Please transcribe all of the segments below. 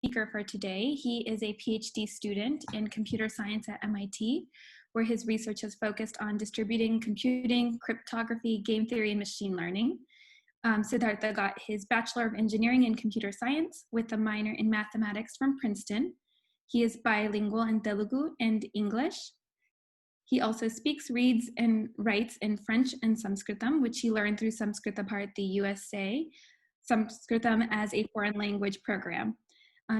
speaker for today. He is a PhD student in computer science at MIT, where his research has focused on distributing computing, cryptography, game theory, and machine learning. Siddhartha got his Bachelor of Engineering in Computer Science with a minor in Mathematics from Princeton. He is bilingual in Telugu and English. He also speaks, reads, and writes in French and Sanskritam, which he learned through Samskrita Bharati USA, Sanskritam as a foreign language program.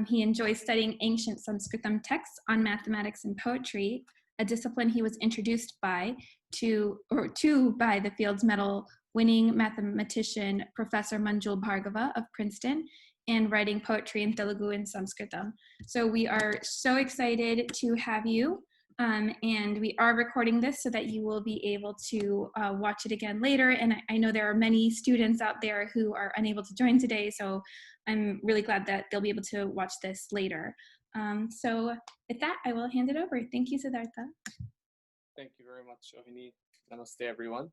He enjoys studying ancient Sanskritam texts on mathematics and poetry, a discipline he was introduced by the Fields Medal winning mathematician Professor Manjul Bhargava of Princeton, and writing poetry in Telugu and Sanskritam. So we are so excited to have you. And we are recording this so that you will be able to watch it again later. And I know there are many students out there who are unable to join today, so I'm really glad that they'll be able to watch this later. So with that, I will hand it over. Thank you, Siddhartha. Thank you very much, Shohini. Namaste, everyone.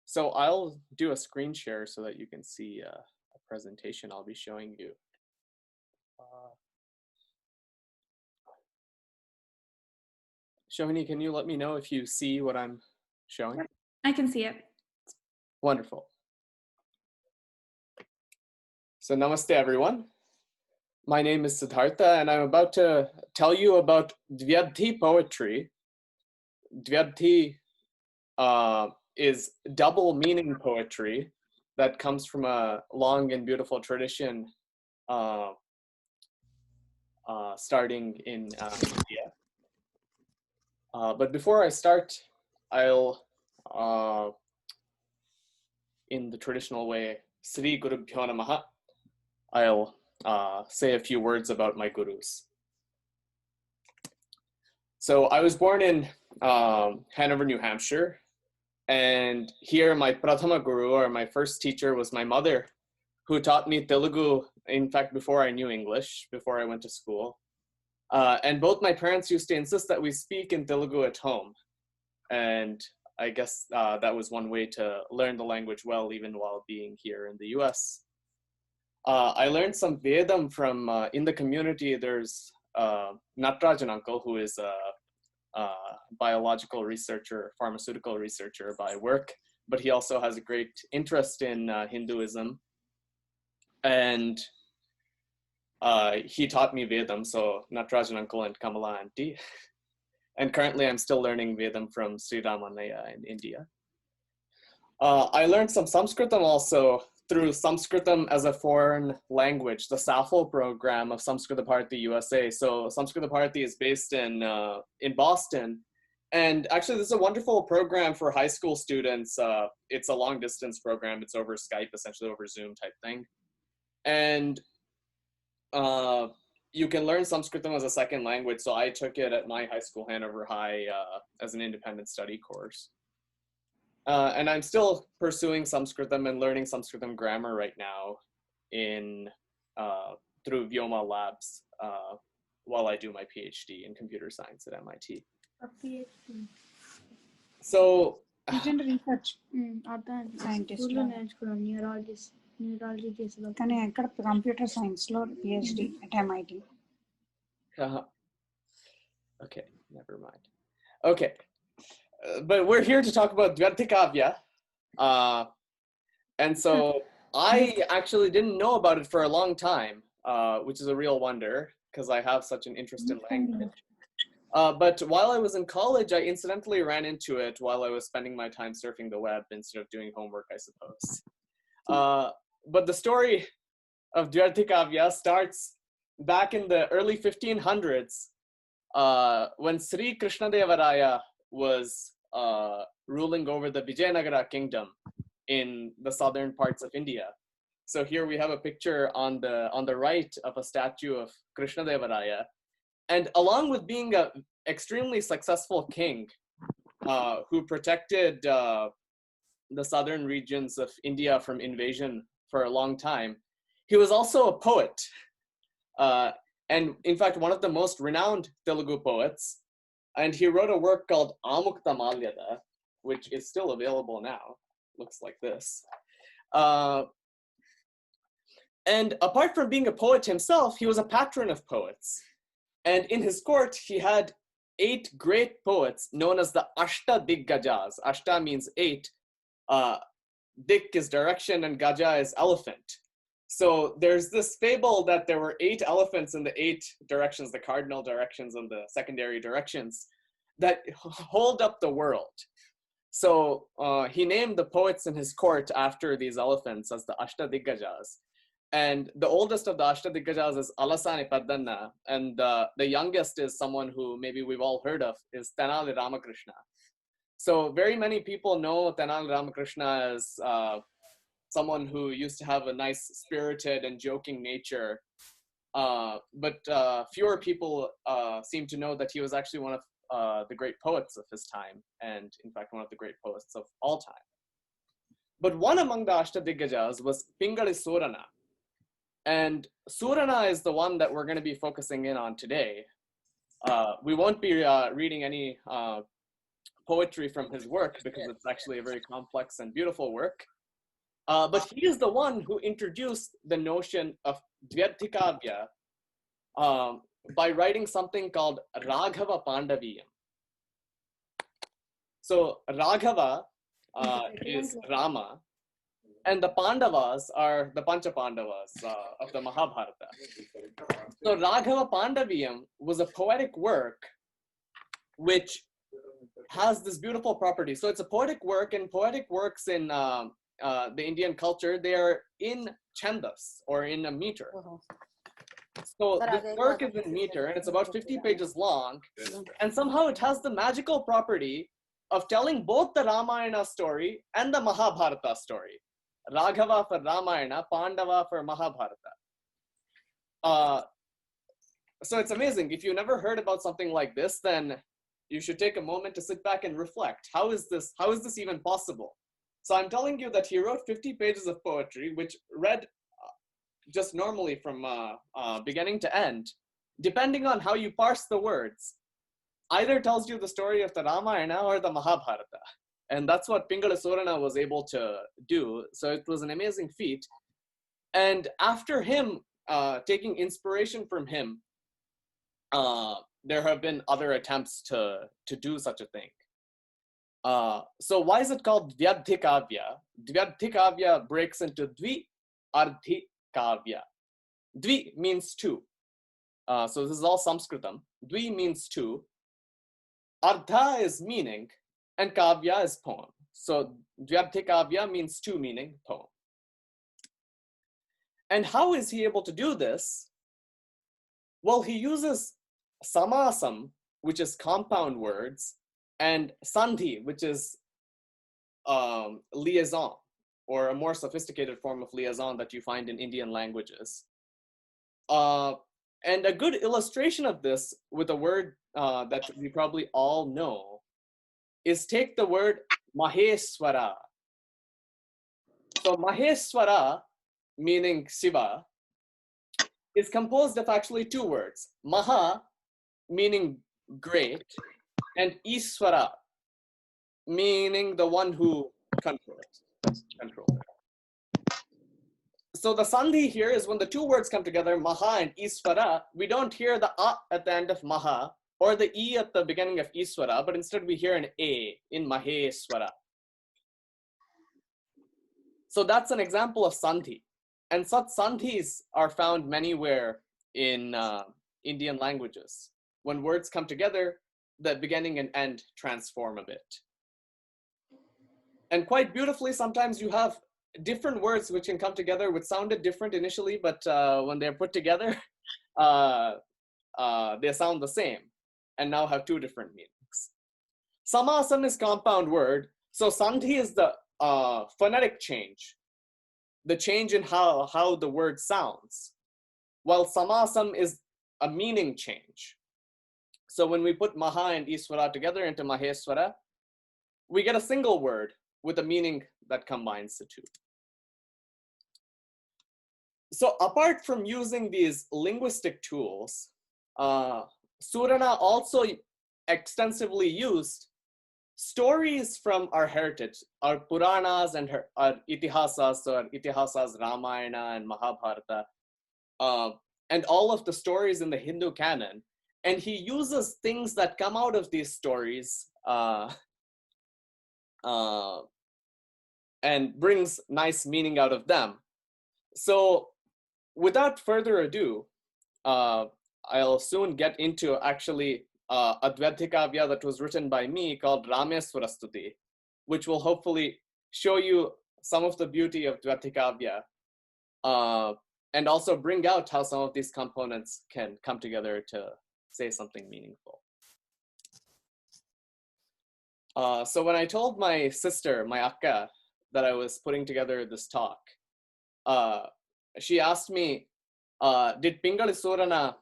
So I'll do a screen share so that you can see a presentation I'll be showing you. Shohini, can you let me know if you see what I'm showing? I can see it. Wonderful. So namaste, everyone. My name is Siddhartha, and I'm about to tell you about Dvyarthi poetry. Dvyarthi is double meaning poetry that comes from a long and beautiful tradition starting in India. But before I start, I'll, in the traditional way, Sri Gurubhyo Namaha, I'll say a few words about my gurus. So I was born in Hanover, New Hampshire, and here my Prathama Guru, or my first teacher, was my mother, who taught me Telugu, in fact, before I knew English, before I went to school. And both my parents used to insist that we speak in Telugu at home. And I guess that was one way to learn the language well, even while being here in the US. I learned some Vedam from, in the community, there's Natarajan uncle, who is a biological researcher, pharmaceutical researcher by work, but he also has a great interest in Hinduism. And he taught me Vedam, so Natarajan uncle and Kamala auntie. And currently I'm still learning Vedam from Sri Ramanaya in India. I learned some Sanskritam also through Sanskritam as a foreign language, the SAFL program of Samskrita Bharati USA. So Samskrita Bharati is based in Boston. And actually this is a wonderful program for high school students. It's a long distance program. It's over Skype, essentially over Zoom type thing. And you can learn Sanskritam as a second language. So I took it at my high school, Hanover High, as an independent study course. And I'm still pursuing Sanskritam and learning Sanskritam grammar right now through Vyoma Labs while I do my PhD in computer science at MIT. A PhD. So, research. Scientist. Neurology చేసేది కానీ ఎక్కడ computer science లో PhD at MIT. Okay, never mind. Okay. But we're here to talk about Dvyarthikavya. And so I actually didn't know about it for a long time, which is a real wonder because I have such an interest in language. But while I was in college, I incidentally ran into it while I was spending my time surfing the web instead of doing homework, I suppose. But the story of Dvyarthikavya starts back in the early 1500s when Sri Krishnadevaraya was ruling over the Vijayanagara kingdom in the southern parts of India. So here we have a picture on the right of a statue of Krishnadevaraya. And along with being an extremely successful king who protected the southern regions of India from invasion for a long time, he was also a poet. And in fact, one of the most renowned Telugu poets. And he wrote a work called Amukta Malyada, which is still available now. Looks like this. And apart from being a poet himself, he was a patron of poets. And in his court, he had 8 great poets known as the Ashta Ashta means 8. Dik is direction and Gaja is elephant. So there's this fable that there were 8 elephants in the 8 directions, the cardinal directions and the secondary directions, that hold up the world. So he named the poets in his court after these elephants as the Ashtadigajas. And the oldest of the Ashtadigajas is Alasani Paddanna, and the youngest is someone who maybe we've all heard of, is Tenali Ramakrishna. So very many people know Tenali Ramakrishna as someone who used to have a nice spirited and joking nature, but fewer people seem to know that he was actually one of the great poets of his time, and in fact one of the great poets of all time. But one among the Ashtadigajas was Pingala Surana. And Surana is the one that we're going to be focusing in on today. We won't be reading any poetry from his work because it's actually a very complex and beautiful work. But he is the one who introduced the notion of Dvyarthikavya by writing something called Raghava Pandaviyam. So Raghava is Rama, and the Pandavas are the Pancha Pandavas of the Mahabharata. So Raghava Pandaviyam was a poetic work which has this beautiful property. So it's a poetic work, and poetic works in the Indian culture, they are in chandas or in a meter. So this work is in meter, and it's about 50 pages long, and somehow it has the magical property of telling both the Ramayana story and the Mahabharata story. Raghava for Ramayana, Pandava for Mahabharata. So it's amazing. If you never heard about something like this, then you should take a moment to sit back and reflect. How is this even possible? So I'm telling you that he wrote 50 pages of poetry, which read just normally from beginning to end, depending on how you parse the words, either tells you the story of the Ramayana or the Mahabharata. And that's what Pingala Surana was able to do. So it was an amazing feat. And after him, taking inspiration from him, there have been other attempts to do such a thing. So why is it called Dvyarthikavya? Dvyarthikavya breaks into Dvyarthikavya. Dvi means 2. So this is all Sanskritam. Dvi means 2. Ardha is meaning, and kavya is poem. So Dvyarthikavya means 2 meaning, poem. And how is he able to do this? Well, he uses samasam, which is compound words, and sandhi, which is liaison, or a more sophisticated form of liaison that you find in Indian languages. And a good illustration of this with a word that we probably all know is take the word Maheswara. So Maheswara, meaning Shiva, is composed of actually 2 words. Maha, meaning great, and Iswara, meaning the one who controls. So the sandhi here is when the 2 words come together, Maha and Iswara, we don't hear the A at the end of Maha or the E at the beginning of Iswara, but instead we hear an A in Maheswara. So that's an example of sandhi. And such sandhis are found manywhere in Indian languages. When words come together, the beginning and end transform a bit. And quite beautifully, sometimes you have different words which can come together which sounded different initially, but when they're put together, they sound the same and now have 2 different meanings. Samasam is compound word. So sandhi is the phonetic change, the change in how the word sounds, while samasam is a meaning change. So when we put Maha and Iswara together into Maheswara, we get a single word with a meaning that combines the 2. So apart from using these linguistic tools, Surana also extensively used stories from our heritage, our Puranas and our Itihasas, Ramayana and Mahabharata, and all of the stories in the Hindu canon. And he uses things that come out of these stories and brings nice meaning out of them. So without further ado, I'll soon get into actually a Dvyarthikavya that was written by me called Rameswarastuti, which will hopefully show you some of the beauty of Dvyarthikavya and also bring out how some of these components can come together to say something meaningful. So when I told my sister, my akka, that I was putting together this talk, she asked me, did Pingala Surana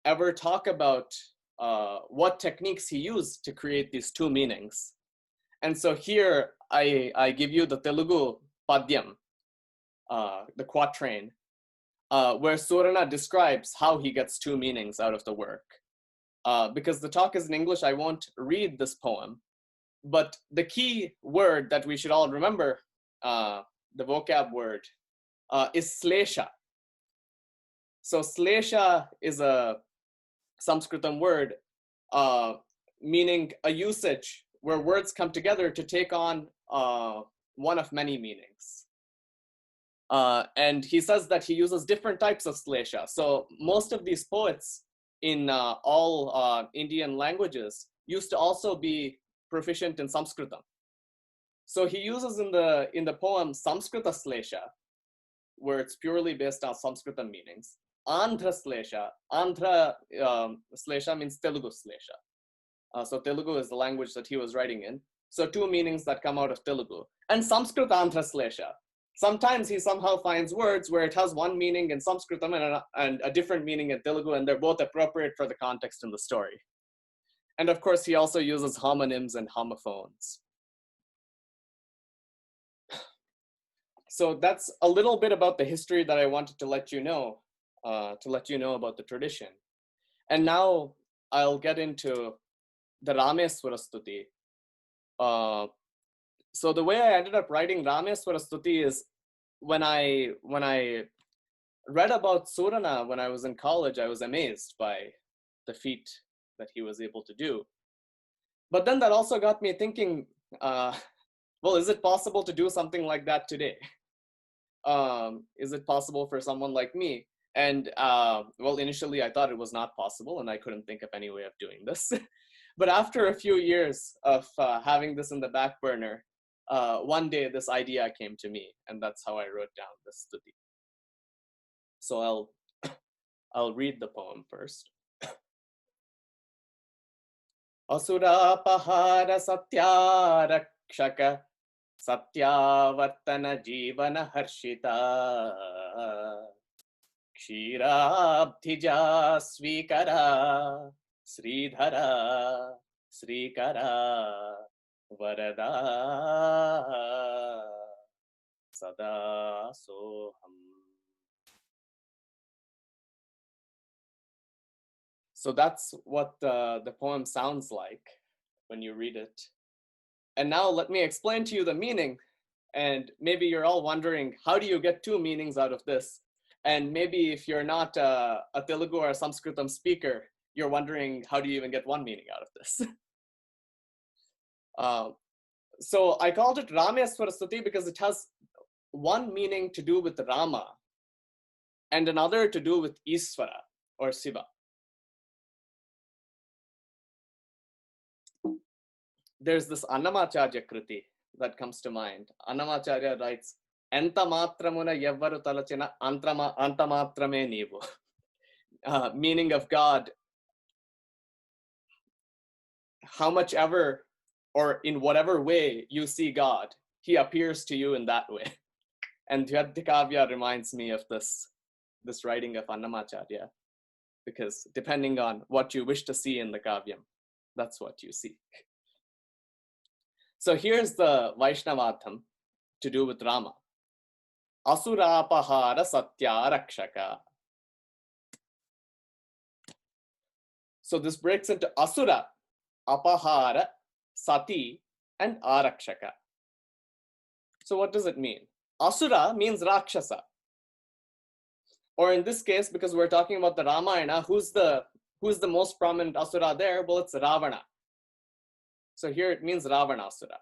ever talk about what techniques he used to create these two meanings? And so here I give you the Telugu padyam, the quatrain, where Surana describes how he gets two meanings out of the work. Because the talk is in English, I won't read this poem, but the key word that we should all remember, the vocab word, is slesha. So slesha is a Sanskritam word meaning a usage where words come together to take on one of many meanings. And he says that he uses different types of slesha. So most of these poets in all Indian languages used to also be proficient in Sanskritam. So he uses in the poem Samskrita slesha, where it's purely based on Sanskritam meanings. Andhra slesha. Andhra slesha means Telugu slesha. So Telugu is the language that he was writing in. So two meanings that come out of Telugu. And Sanskrit Andhra slesha. Sometimes he somehow finds words where it has one meaning in Sanskritam and a different meaning in Telugu, and they're both appropriate for the context in the story. And of course, he also uses homonyms and homophones. So that's a little bit about the history that I wanted to let you know about the tradition. And now I'll get into the Rameswarastuti. So the way I ended up writing Rameswarastuti is when I read about Surana when I was in college, I was amazed by the feat that he was able to do. But then that also got me thinking, well, is it possible to do something like that today? Is it possible for someone like me? And well, initially I thought it was not possible and I couldn't think of any way of doing this. But after a few years of having this in the back burner, one day this idea came to me, and that's how I wrote down this stuti. So I'll read the poem first. Asurapahara satyarakshaka satyavartana jivana harshita kshirabdhija svikara sridhara srikara varada sada soham. So that's what the poem sounds like when you read it. And now let me explain to you the meaning. And maybe you're all wondering, how do you get two meanings out of this? And maybe if you're not a Telugu or a Sanskritam speaker, you're wondering, how do you even get one meaning out of this? So I called it Rameswarastuti because it has one meaning to do with Rama and another to do with Isvara or Siva. There's this Annamacharya Kriti that comes to mind. Annamacharya writes, Enta matramuna yavvaru talachina anta matrame neevu. Meaning of God, how much ever or in whatever way you see God, he appears to you in that way. And Dvyarthikavya reminds me of this writing of Annamacharya, because depending on what you wish to see in the kavyam, that's what you see. So here's the Vaishnavatham to do with Rama. Asurapahara satya rakshaka. So this breaks into Asura, apahara, sati, and arakshaka. So what does it mean? Asura means Rakshasa. Or in this case, because we're talking about the Ramayana, who's the most prominent Asura there? Well, it's Ravana. So here it means Ravanasura.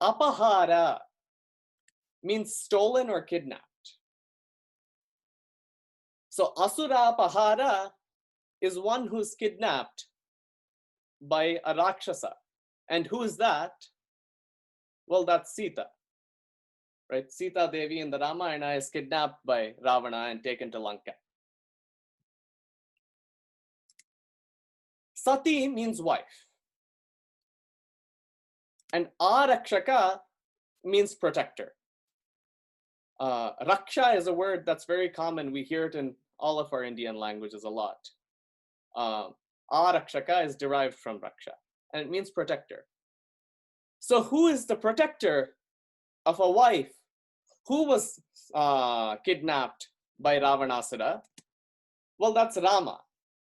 Apahara means stolen or kidnapped. So Asura Apahara is one who's kidnapped by a Rakshasa. And who is that? Well, that's Sita. Right? Sita Devi in the Ramayana is kidnapped by Ravana and taken to Lanka. Sati means wife. And Arakshaka means protector. Raksha is a word that's very common. We hear it in all of our Indian languages a lot. Arakshaka is derived from Raksha, and it means protector. So who is the protector of a wife who was kidnapped by Ravanasura? Well, that's Rama.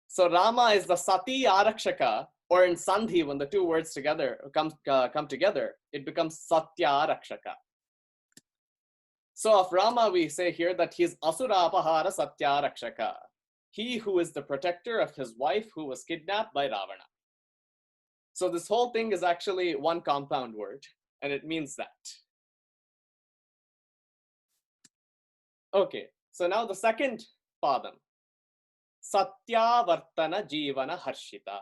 So Rama is the Sati Arakshaka, or in Sandhi, when the two words together come together, it becomes Satya Arakshaka. So of Rama, we say here that he's Asura Apahara Satya Arakshaka. He who is the protector of his wife who was kidnapped by Ravana. So this whole thing is actually one compound word, and it means that. Okay, so now the second padam. Satya Vartana Jivana Harshita.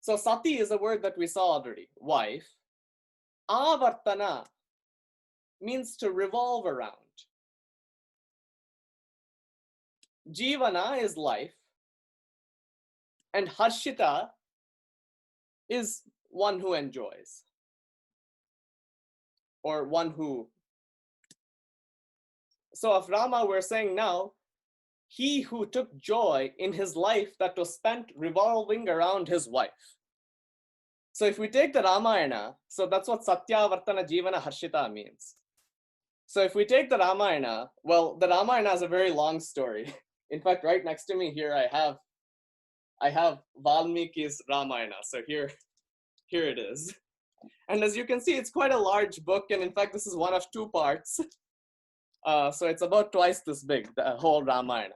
So sati is a word that we saw already, wife. Avartana means to revolve around. Jivana is life. And Harshita is one who enjoys. Or one who. So of Rama, we're saying now, he who took joy in his life that was spent revolving around his wife. So if we take the Ramayana, so that's what Satya Vartana Jivana Harshita means. So if we take the Ramayana, well, the Ramayana has a very long story. In fact, right next to me here, I have Valmiki's Ramayana. So here it is. And as you can see, it's quite a large book. And in fact, this is one of two parts. So it's about twice this big, the whole Ramayana.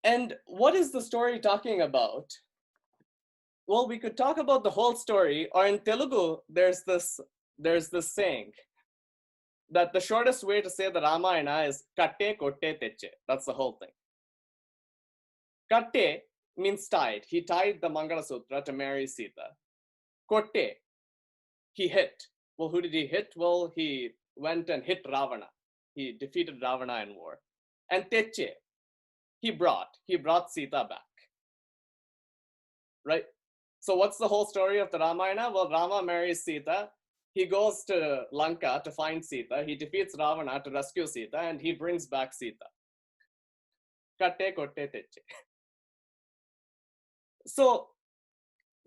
And what is the story talking about? Well, we could talk about the whole story, or in Telugu, there's this saying that the shortest way to say the Ramayana is katte kotte teche. That's the whole thing. Katte means tied. He tied the Mangala Sutra to marry Sita. Kotte, he hit. Well, who did he hit? Well, he went and hit Ravana. He defeated Ravana in war. And teche, he brought Sita back. Right? So what's the whole story of the Ramayana? Well, Rama marries Sita. He goes to Lanka to find Sita. He defeats Ravana to rescue Sita, and he brings back Sita. Katte kotte teche. So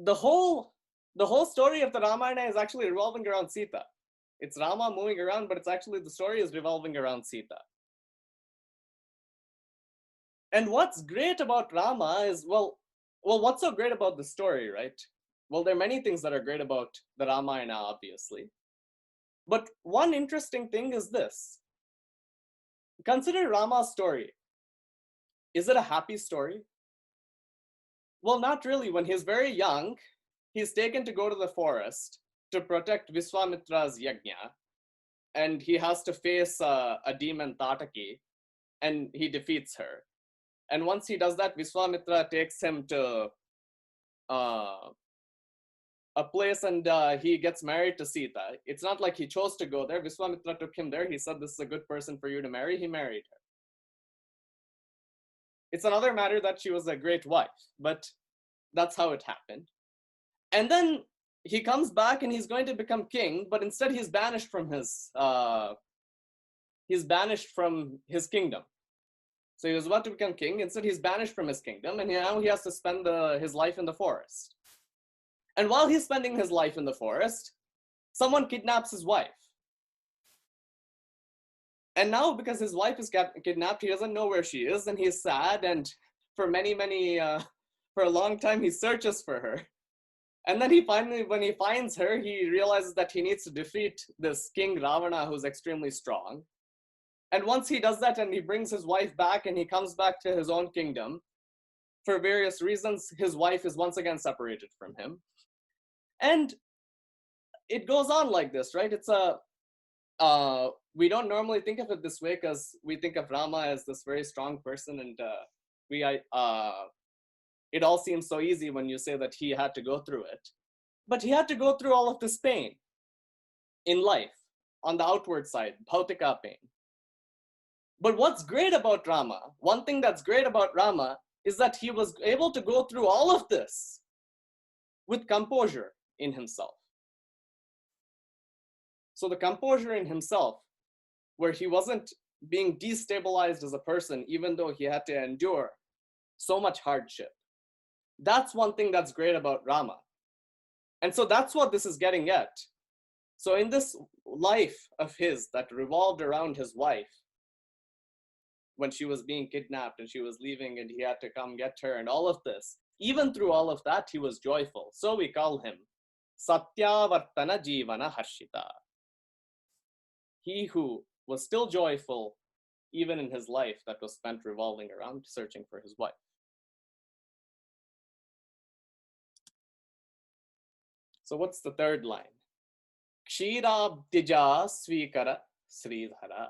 the whole story of the Ramayana is actually revolving around Sita. It's Rama moving around, but it's actually the story is revolving around Sita. And what's great about Rama is, well, what's so great about the story, right? Well, there are many things that are great about the Ramayana, obviously. But one interesting thing is this. Consider Rama's story. Is it a happy story? Well, not really. When he's very young, he's taken to go to the forest to protect Viswamitra's yajna. And he has to face a demon Tataki, and he defeats her. And once he does that, Viswamitra takes him to a place, and he gets married to Sita. It's not like he chose to go there. Viswamitra took him there. He said, this is a good person for you to marry. He married her. It's another matter that she was a great wife, but that's how it happened. And then he comes back and he's going to become king, but instead he's banished from his kingdom. So he was about to become king. Instead, he's banished from his kingdom, and now he has to spend his life in the forest. And while he's spending his life in the forest, someone kidnaps his wife. And now, because his wife is kidnapped, he doesn't know where she is, and he's sad, and for for a long time, he searches for her. And then he finally, when he finds her, he realizes that he needs to defeat this king Ravana, who's extremely strong. And once he does that and he brings his wife back and he comes back to his own kingdom, for various reasons, his wife is once again separated from him. And it goes on like this, right? It's we don't normally think of it this way because we think of Rama as this very strong person, and it all seems so easy when you say that he had to go through it. But he had to go through all of this pain in life, on the outward side, bhautika pain. But what's great about Rama, one thing that's great about Rama, is that he was able to go through all of this with composure in himself. So the composure in himself, where he wasn't being destabilized as a person, even though he had to endure so much hardship. That's one thing that's great about Rama. And so that's what this is getting at. So in this life of his that revolved around his wife, when she was being kidnapped and she was leaving and he had to come get her and all of this, even through all of that, he was joyful. So we call him Satyavartana Jivana Harshita. He who was still joyful even in his life that was spent revolving around searching for his wife. So what's the third line? Kshirabdija Svikara Sridhara.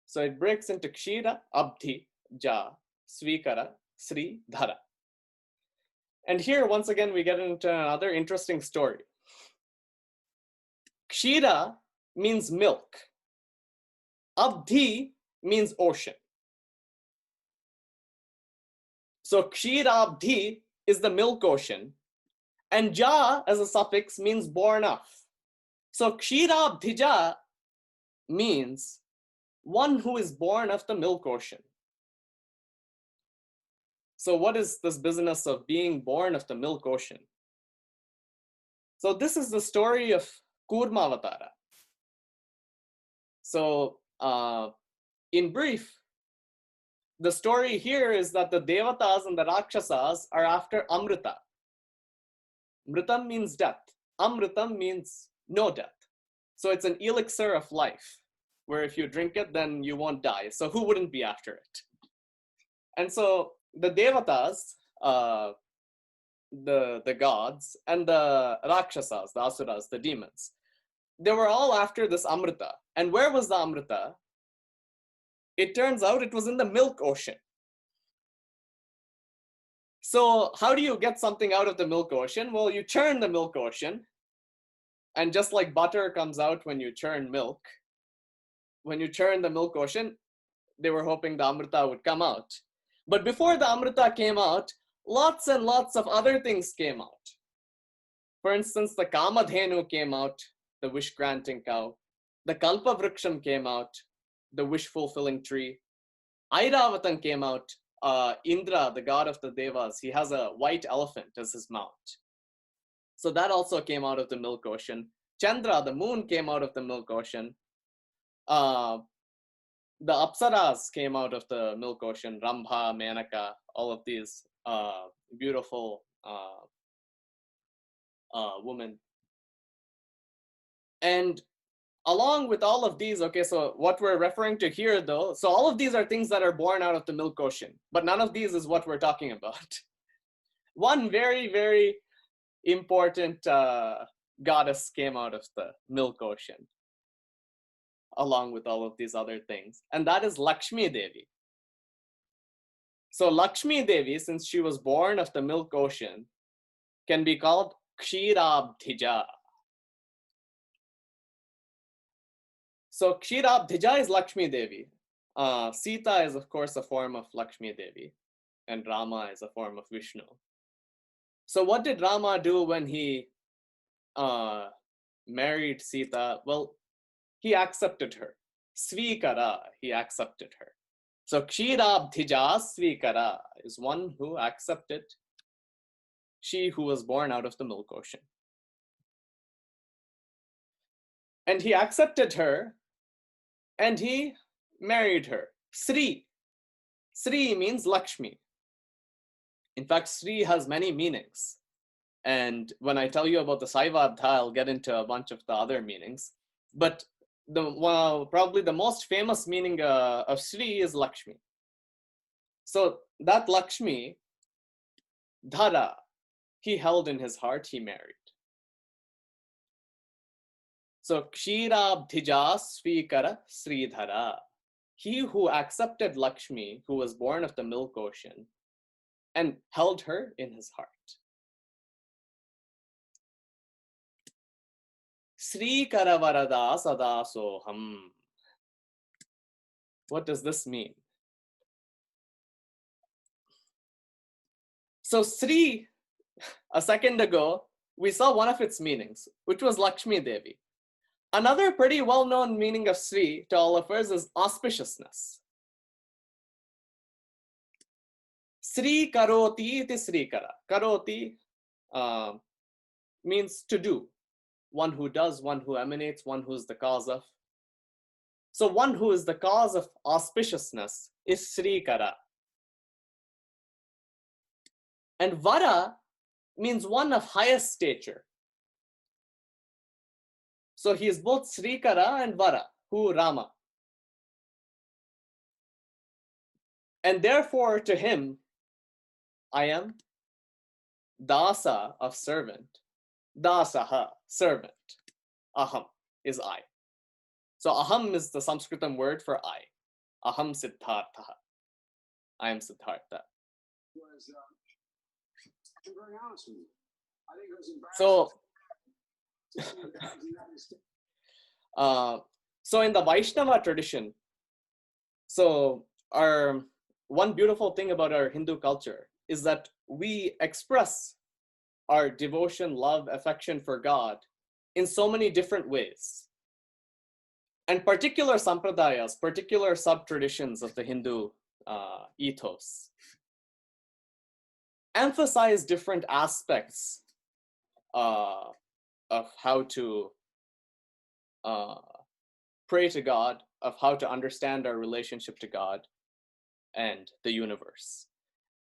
So it breaks into Kshira, Abdi, Ja, Svikara, Sri, Dhara. And here, once again, we get into another interesting story. Kshira means milk. Abdi means ocean. So Kshira Abdi is the milk ocean. And Ja as a suffix means born of. So Kshira Abdija means one who is born of the milk ocean. So what is this business of being born of the milk ocean? So this is the story of Kurmavatara. So in brief, the story here is that the Devatas and the Rakshasas are after Amrita. Mritam means death. Amritam means no death. So it's an elixir of life, where if you drink it, then you won't die. So who wouldn't be after it? And so the Devatas, the gods, and the Rakshasas, the Asuras, the demons, they were all after this Amrita. And where was the Amrita? It turns out it was in the milk ocean. So how do you get something out of the milk ocean? Well, you churn the milk ocean. And just like butter comes out when you churn milk, when you churn the milk ocean, they were hoping the Amrita would come out. But before the Amrita came out, lots and lots of other things came out. For instance, the Kamadhenu came out, the wish-granting cow. The Kalpavriksham came out, the wish-fulfilling tree. Airavatan came out. Indra, the god of the Devas, he has a white elephant as his mount. So that also came out of the milk ocean. Chandra, the moon, came out of the milk ocean. The Apsaras came out of the milk ocean. Rambha, Menaka, all of these beautiful women. And along with all of these, okay, so what we're referring to here though, so all of these are things that are born out of the milk ocean, but none of these is what we're talking about. One very, very important goddess came out of the milk ocean, along with all of these other things, and that is Lakshmi Devi. So Lakshmi Devi, since she was born of the milk ocean, can be called Kshirabdhija. So Kshirabdhija is Lakshmi Devi. Sita is, of course, a form of Lakshmi Devi, and Rama is a form of Vishnu. So what did Rama do when he married Sita? Well, he accepted her. Svikara, he accepted her. So Kshirabdhija Svikara is one who accepted she who was born out of the milk ocean. And he accepted her and he married her. Sri. Sri means Lakshmi. In fact, Sri has many meanings. And when I tell you about the Saiva, I'll get into a bunch of the other meanings. But probably the most famous meaning of Sri is Lakshmi. So that Lakshmi, Dhara, he held in his heart, he married. So Kshirabdhija Svikara Sridhara. He who accepted Lakshmi, who was born of the milk ocean, and held her in his heart. Sri Karavarada Sadasoham. What does this mean? So Sri, a second ago, we saw one of its meanings, which was Lakshmi Devi. Another pretty well-known meaning of Sri to all of us is auspiciousness. Sri Karoti iti Sri Kara. Karoti means to do. One who does, one who emanates, one who is the cause of. So one who is the cause of auspiciousness is Sri Kara. And Vara means one of highest stature. So he is both Sri Kara and Vara, who Rama. And therefore to him, I am Dasa of servant. Dasaha, servant. Aham is I. So aham is the Sanskritam word for I. Aham Siddhartha. I am Siddhartha. So in the Vaishnava tradition, so our one beautiful thing about our Hindu culture is that we express our devotion, love, affection for God in so many different ways. And particular sampradayas, particular sub-traditions of the Hindu ethos, emphasize different aspects of how to pray to God, of how to understand our relationship to God and the universe.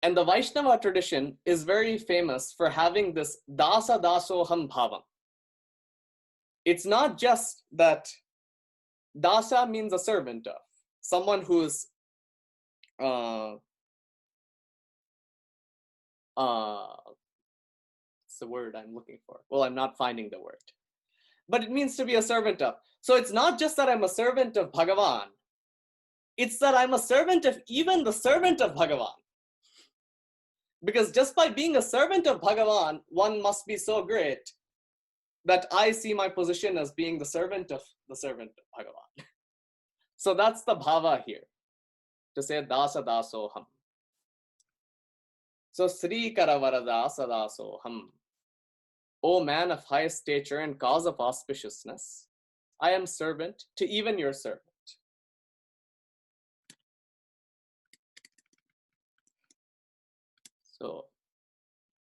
And the Vaishnava tradition is very famous for having this dasa dasoham bhavam. It's not just that dasa means a servant of, someone who's what's the word I'm looking for? Well, I'm not finding the word. But it means to be a servant of. So it's not just that I'm a servant of Bhagavan. It's that I'm a servant of even the servant of Bhagavan. Because just by being a servant of Bhagavan, one must be so great that I see my position as being the servant of Bhagavan. So that's the bhava here, to say dasa dasoham. So Sri Karavarada Sadasoham. O man of highest stature and cause of auspiciousness, I am servant to even your servant.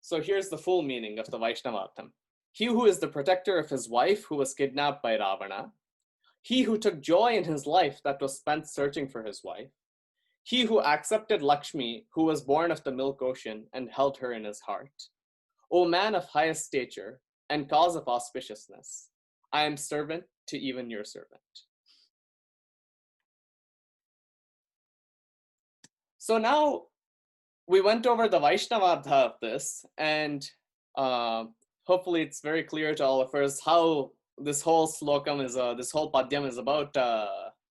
So here's the full meaning of the Vaishnavatham. He who is the protector of his wife who was kidnapped by Ravana, he who took joy in his life that was spent searching for his wife, he who accepted Lakshmi, who was born of the milk ocean and held her in his heart. O man of highest stature and cause of auspiciousness, I am servant to even your servant. So now we went over the Vaishnavadha of this, and hopefully it's very clear to all of us how this whole slokam is, this whole padyam is about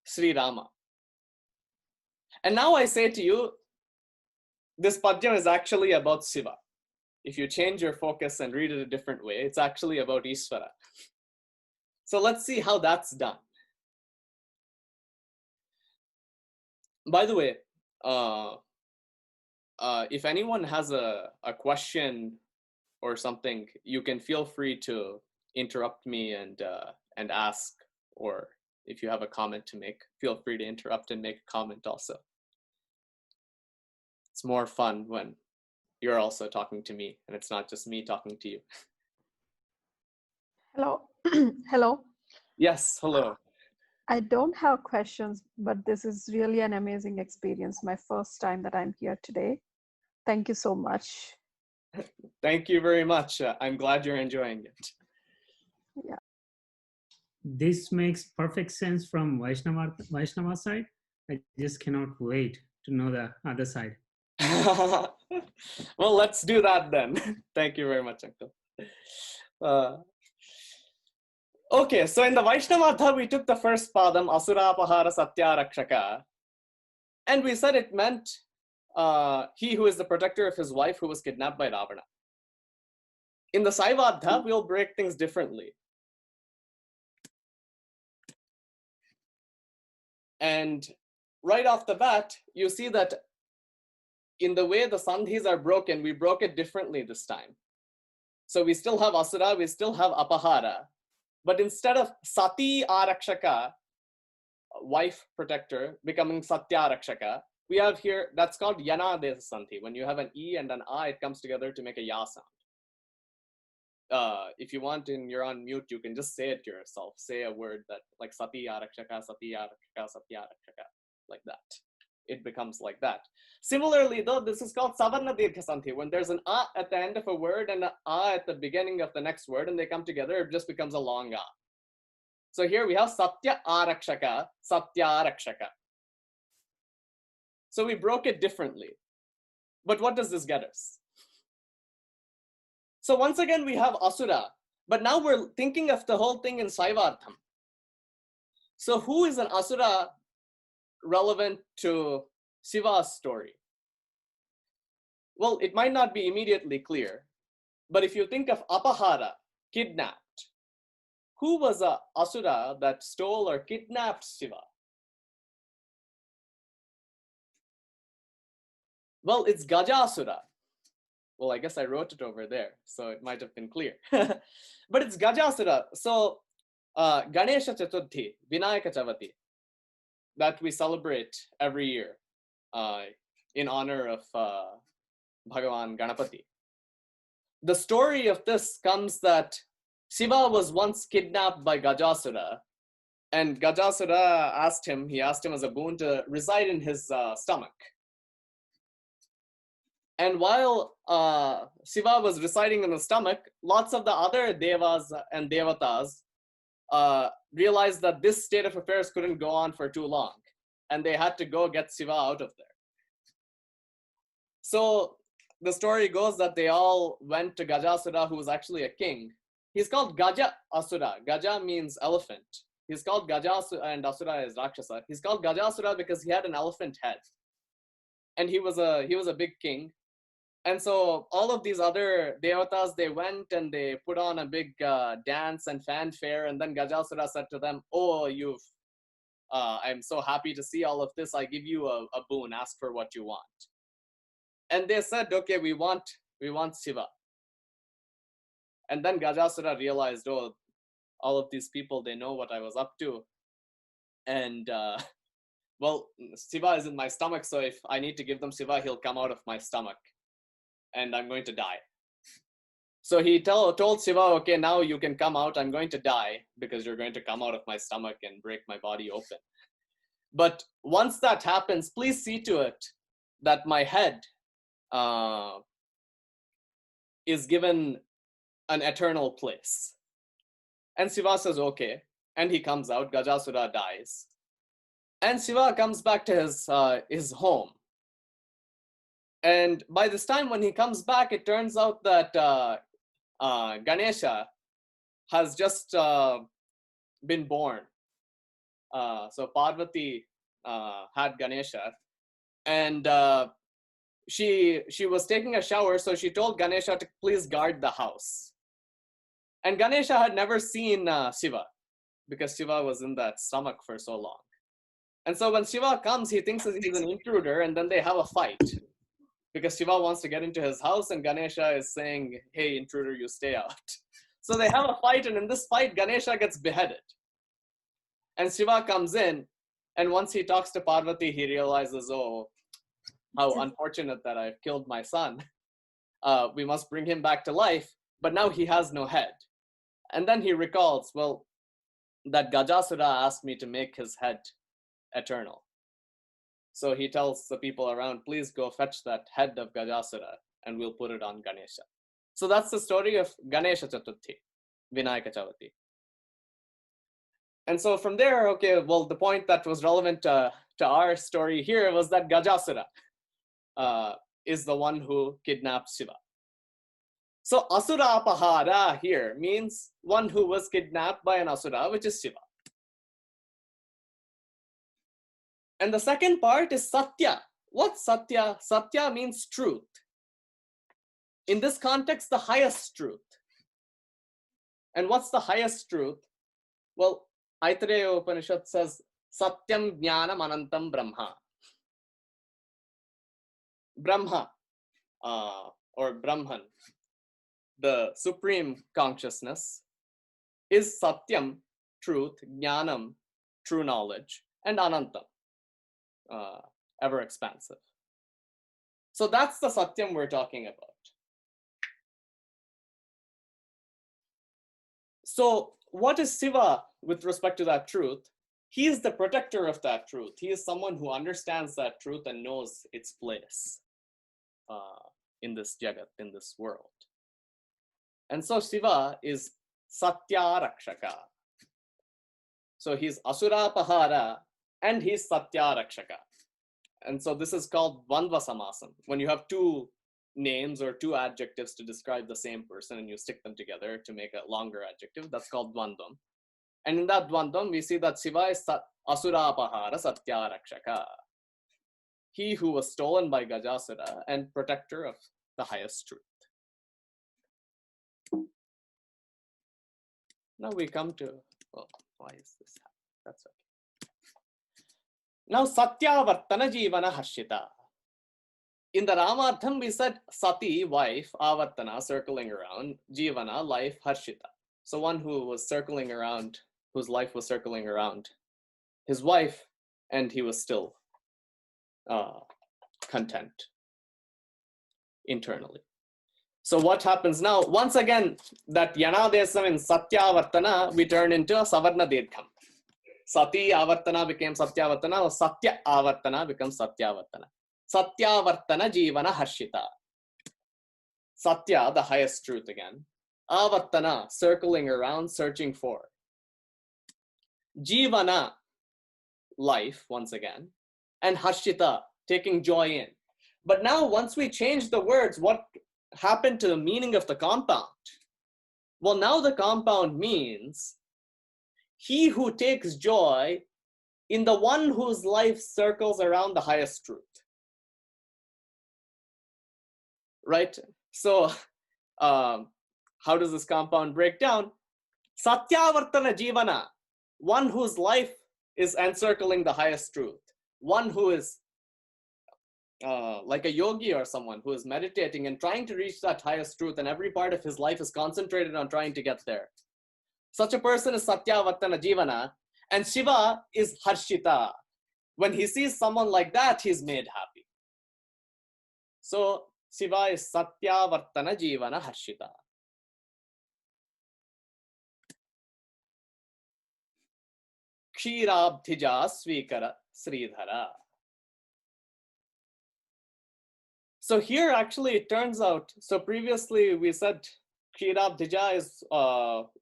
Sri Rama. And now I say to you, this padyam is actually about Siva. If you change your focus and read it a different way, it's actually about Ishvara. So let's see how that's done. By the way, if anyone has a question or something, you can feel free to interrupt me and ask, or if you have a comment to make, feel free to interrupt and make a comment also. It's more fun when you're also talking to me and it's not just me talking to you. Hello. Hello. Yes, hello. I don't have questions, but this is really an amazing experience. My first time that I'm here today. Thank you so much. Thank you very much. I'm glad you're enjoying it. Yeah. This makes perfect sense from Vaishnava side. I just cannot wait to know the other side. Well, let's do that then. Thank you very much, Uncle. Okay, so in the Vaishnava, we took the first padam, Asurapahara Satyarakshaka, and we said it meant he who is the protector of his wife who was kidnapped by Ravana. In the Saiva, we'll break things differently. And right off the bat, you see that in the way the sandhis are broken, we broke it differently this time. So we still have Asura, we still have Apahara, but instead of Sati Arakshaka, wife protector, becoming Satya Rakshaka, we have here, that's called Yana Desa Sandhi. When you have an E and an A, it comes together to make a Ya sound. If you want and you're on mute, you can just say it to yourself. Say a word that like Sati Arakshaka, Sati Arakshaka, Sati Arakshaka, like that. It becomes like that. Similarly, though, this is called Savarna Dirgha Sandhi. When there's an A at the end of a word and an A at the beginning of the next word and they come together, it just becomes a long A. So here we have Satya Arakshaka, Satya Rakshaka. So we broke it differently. But what does this get us? So once again, we have Asura, but now we're thinking of the whole thing in Saivartham. So who is an Asura relevant to Shiva's story? Well, it might not be immediately clear, but if you think of Apahara, kidnapped, who was a Asura that stole or kidnapped Shiva? Well, it's Gajasura. Well, I guess I wrote it over there, so it might have been clear. But it's Gajasura. So Ganesha Chaturthi, Vinayaka Chavati, that we celebrate every year in honor of Bhagavan Ganapati. The story of this comes that Shiva was once kidnapped by Gajasura, and Gajasura asked him as a boon to reside in his stomach. And while Shiva was residing in the stomach, lots of the other devas and devatas realized that this state of affairs couldn't go on for too long, and they had to go get Shiva out of there. So the story goes that they all went to Gajasura, who was actually a king. He's called Gaja Asura. Gaja means elephant. He's called Gajasura, and Asura is Rakshasa. He's called Gajasura because he had an elephant head, and he was a big king. And so all of these other devatas, they went and they put on a big dance and fanfare. And then Gajasura said to them, "Oh, I'm so happy to see all of this. I give you a boon. Ask for what you want." And they said, "Okay, we want Shiva." And then Gajasura realized, oh, all of these people, they know what I was up to. And well, Shiva is in my stomach. So if I need to give them Shiva, he'll come out of my stomach. And I'm going to die. So he told Shiva, okay, now you can come out. I'm going to die because you're going to come out of my stomach and break my body open. But once that happens, please see to it that my head is given an eternal place. And Shiva says, okay. And he comes out, Gajasura dies. And Shiva comes back to his home. And by this time, when he comes back, it turns out that Ganesha has just been born. So Parvati had Ganesha, and she was taking a shower, so she told Ganesha to please guard the house. And Ganesha had never seen Shiva, because Shiva was in that stomach for so long. And so when Shiva comes, he thinks that he's an intruder, and then they have a fight. Because Shiva wants to get into his house and Ganesha is saying, hey, intruder, you stay out. So they have a fight, and in this fight, Ganesha gets beheaded. And Shiva comes in, and once he talks to Parvati, he realizes, oh, how unfortunate that I've killed my son. We must bring him back to life, but now he has no head. And then he recalls, well, that Gajasura asked me to make his head eternal. So he tells the people around, please go fetch that head of Gajasura and we'll put it on Ganesha. So that's the story of Ganesha Chaturthi, Vinayaka Chavati. And so from there, okay, well, the point that was relevant to our story here was that Gajasura is the one who kidnapped Shiva. So Asura Apahara here means one who was kidnapped by an Asura, which is Shiva. And the second part is Satya. What's Satya? Satya means truth. In this context, the highest truth. And what's the highest truth? Well, Aitareya Upanishad says, Satyam Jnanam Anantam Brahma. Brahma, or Brahman, the supreme consciousness, is Satyam, truth, Jnanam, true knowledge, and Anantam, ever expansive. So that's the Satyam we're talking about. So what is Shiva with respect to that truth? He is the protector of that truth. He is someone who understands that truth and knows its place in this jagat, in this world. And so Shiva is Satya Rakshaka. So he's Asura Pahara and he's Satya Rakshaka. And so this is called Dvandva Samasam. When you have two names or two adjectives to describe the same person and you stick them together to make a longer adjective, that's called Dvandvam. And in that Dvandvam, we see that Shiva is Asura Pahara Satya Rakshaka. He who was stolen by Gajasura and protector of the highest truth. Now we come to, oh, why is this happening? That's okay. Now Satyavartana Jivana Harshita. In the Ramartham, we said Sati, wife, Avartana, circling around, Jivana, life, Harshita. So one who was circling around, whose life was circling around his wife, and he was still content internally. So what happens now? Once again, that Yanadesam in Satyavartana, we turn into a Savarna Dirgham. Sati Avartana became Satyavartana, or Satya Avartana becomes Satyavartana. Satyavartana Jivana Harshita. Satya, the highest truth again. Avartana, circling around, searching for. Jivana, life, once again. And Harshita, taking joy in. But now, once we change the words, what happened to the meaning of the compound? Well, now the compound means he who takes joy in the one whose life circles around the highest truth. Right? So, how does this compound break down? Satyavartana Jivana, one whose life is encircling the highest truth. One who is like a yogi or someone who is meditating and trying to reach that highest truth, and every part of his life is concentrated on trying to get there. Such a person is Satyavartana Jivana, and Shiva is Harshita. When he sees someone like that, he's made happy. So Shiva is Satyavartana Jivana Harshita. Kshirabdhija Svikara Sridhara. So here actually it turns out, so previously we said Kshirabdhija is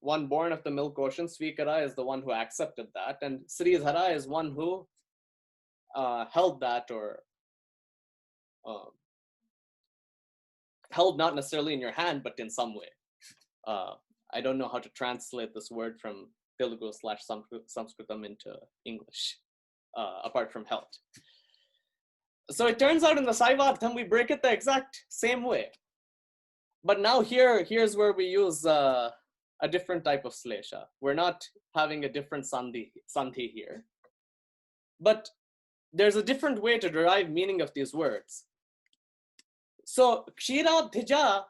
one born of the milk ocean, Svikara is the one who accepted that, and Sridhara is one who held that, or held not necessarily in your hand, but in some way. I don't know how to translate this word from Telugu/Sanskritam into English, apart from held. So it turns out in the Saivartham, we break it the exact same way. But now here's where we use a different type of slesha. We're not having a different sandhi here. But there's a different way to derive meaning of these words. So Kshirabdhija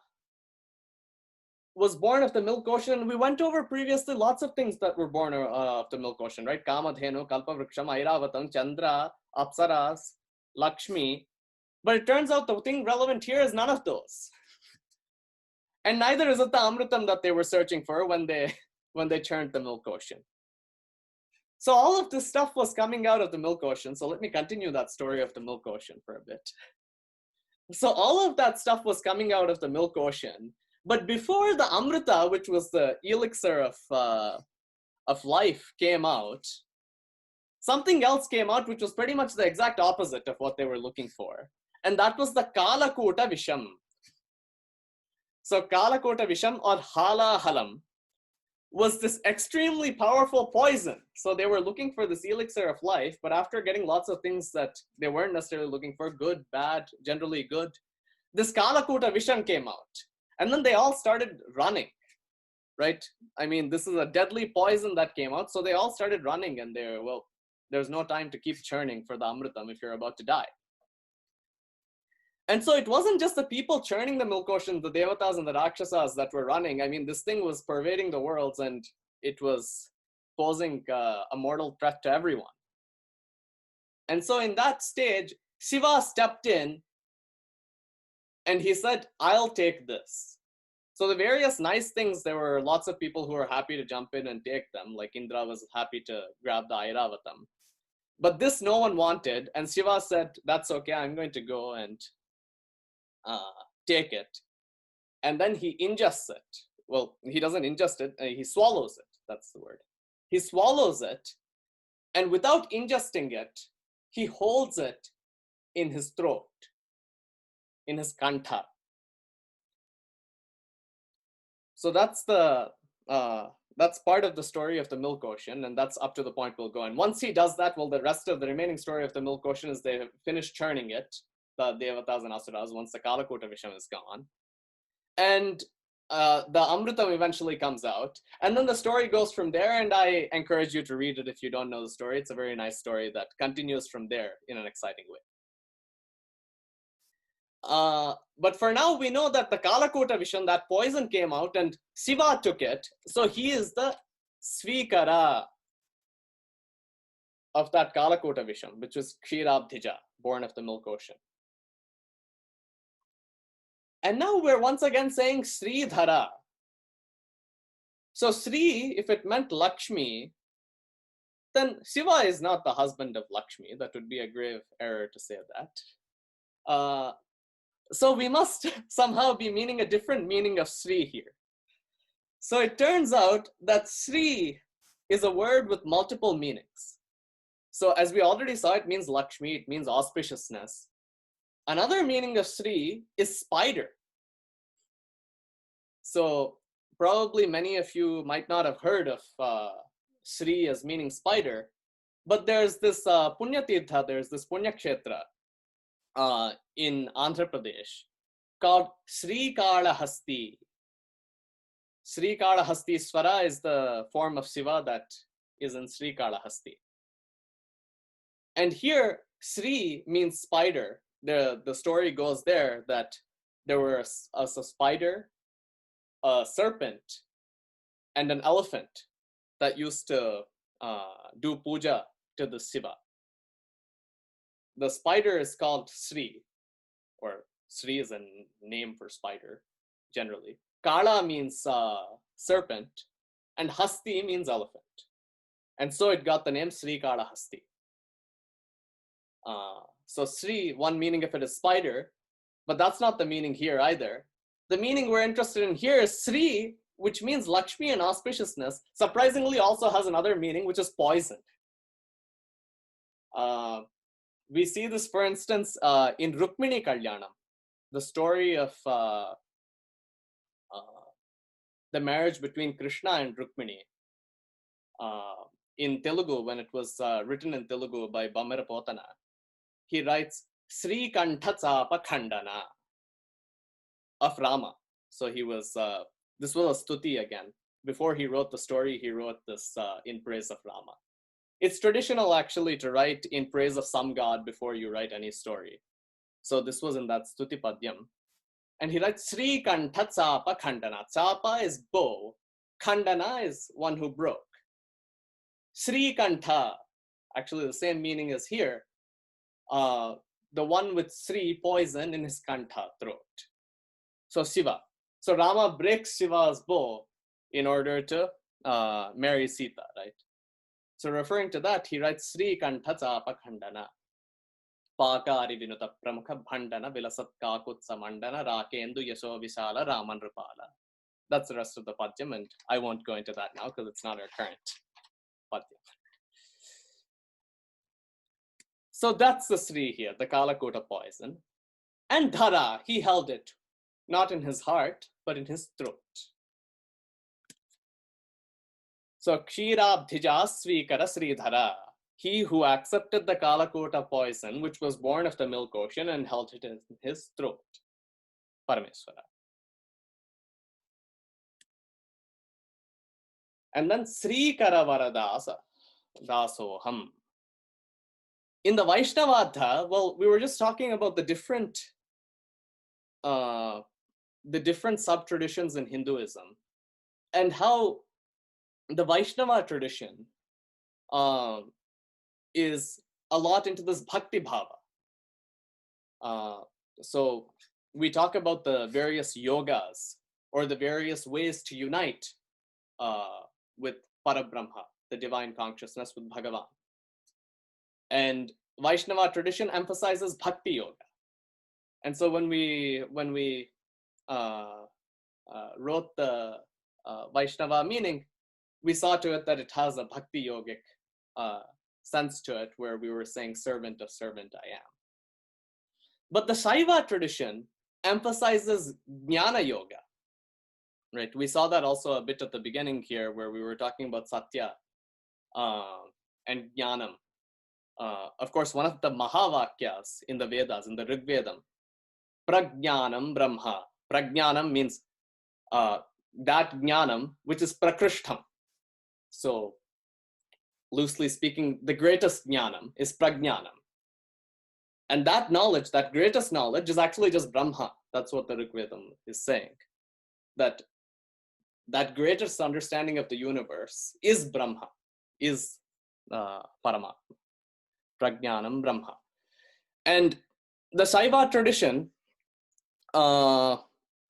was born of the milk ocean. We went over previously lots of things that were born of the milk ocean, right? Kamadhenu, Kalpavriksham, Airavatam, Chandra, Apsaras, Lakshmi. But it turns out the thing relevant here is none of those. And neither is it the Amritam that they were searching for when they churned the milk ocean. So all of this stuff was coming out of the milk ocean. So let me continue that story of the milk ocean for a bit. So all of that stuff was coming out of the milk ocean. But before the Amrita, which was the elixir of life, came out, something else came out, which was pretty much the exact opposite of what they were looking for. And that was the Kalakuta Visham. So Kalakuta Visham, or Hala Halam, was this extremely powerful poison. So they were looking for this elixir of life, but after getting lots of things that they weren't necessarily looking for, good, bad, generally good, this Kalakuta Visham came out. And then they all started running, right? I mean, this is a deadly poison that came out. So they all started running, and they were, well, there's no time to keep churning for the Amritam if you're about to die. And so it wasn't just the people churning the milk ocean, the Devatas and the Rakshasas that were running. I mean, this thing was pervading the worlds, and it was posing a mortal threat to everyone. And so in that stage, Shiva stepped in and he said, I'll take this. So the various nice things, there were lots of people who were happy to jump in and take them, like Indra was happy to grab the Airavatam. But this no one wanted, and Shiva said, that's okay, I'm going to go and take it. And then he ingests it. Well, he doesn't ingest it, he swallows it, that's the word. He swallows it, and without ingesting it, he holds it in his throat, in his kantha. So that's the that's part of the story of the milk ocean, and that's up to the point we'll go. And once he does that, well, the rest of the remaining story of the milk ocean is they finish churning it, the Devatas and Asuras, once the Kalakuta Visham is gone. And the Amritam eventually comes out. And then the story goes from there, and I encourage you to read it if you don't know the story. It's a very nice story that continues from there in an exciting way. But for now, we know that the Kalakuta Visham, that poison came out, and Shiva took it. So he is the Svikara of that Kalakuta Visham, which was Kshirabdhija, born of the milk ocean. And now we're once again saying Sridhara. So Sri, if it meant Lakshmi, then Shiva is not the husband of Lakshmi. That would be a grave error to say that. So we must somehow be meaning a different meaning of Sri here. So it turns out that Sri is a word with multiple meanings. So as we already saw, it means Lakshmi, it means auspiciousness. Another meaning of Sri is spider. So probably many of you might not have heard of Sri as meaning spider, but there's this Punyatirtha, there's this Punyakshetra in Andhra Pradesh called Sri Kalahasti. Sri Kalahastiswara is the form of Shiva that is in Sri Kalahasti. And here, Sri means spider. The story goes there that there was a spider, a serpent, and an elephant that used to do puja to the Shiva. The spider is called Sri, or Sri is a name for spider, generally. Kala means serpent, and Hasti means elephant. And so it got the name Sri Kalahasti. So Sri, one meaning of it is spider, but that's not the meaning here either. The meaning we're interested in here is Sri, which means Lakshmi and auspiciousness, surprisingly also has another meaning, which is poison. We see this, for instance, in Rukmini Kalyanam, the story of the marriage between Krishna and Rukmini. In Telugu, when it was written in Telugu by Bamera Potana, he writes Sri Kanthatsapa Khandana of Rama. So he was, this was a stuti again. Before he wrote the story, he wrote this in praise of Rama. It's traditional actually to write in praise of some god before you write any story. So this was in that stuti padyam. And he writes Sri Kanthatsapa Khandana. Tsapa is bow. Khandana is one who broke. Sri Kantha, actually the same meaning as here. The one with Sri, poison in his Kantha, throat. So Shiva. So Rama breaks Shiva's bow in order to marry Sita, right? So referring to that, he writes Sri Kantha Chapa Khandana. Pakari Vinuta Pramukha Bhandana Vilasat Kakutsa Mandana Rakendu Yasho Vishala Raman Rupala. That's the rest of the padyam, and I won't go into that now because it's not our current padyam. So that's the Sri here, the Kalakota poison. And Dhara, he held it, not in his heart, but in his throat. So Kshirabdhija Svikara Sridhara, he who accepted the Kalakota poison, which was born of the milk ocean, and held it in his throat. Parameswara. And then Sri Karavaradasa Dasoham. In the Vaishnavadha, well, we were just talking about the different sub-traditions in Hinduism, and how the Vaishnava tradition is a lot into this bhakti bhava. So we talk about the various yogas or the various ways to unite with Parabrahma, the divine consciousness, with Bhagavan. And Vaishnava tradition emphasizes bhakti yoga. And so when we wrote the Vaishnava meaning, we saw to it that it has a bhakti yogic sense to it, where we were saying servant of servant I am. But the Saiva tradition emphasizes jnana yoga, right? We saw that also a bit at the beginning here, where we were talking about satya and jnanam. Of course, one of the mahavakyas in the Vedas, in the Rig Vedam, prajnanam brahma. Prajnanam means that jnanam which is prakrishtam. So, loosely speaking, the greatest jnanam is prajnanam. And that knowledge, that greatest knowledge, is actually just Brahma. That's what the Rig Vedam is saying. That greatest understanding of the universe is Brahma, is Paramatma. Prajnanam Brahma. And the Saiva tradition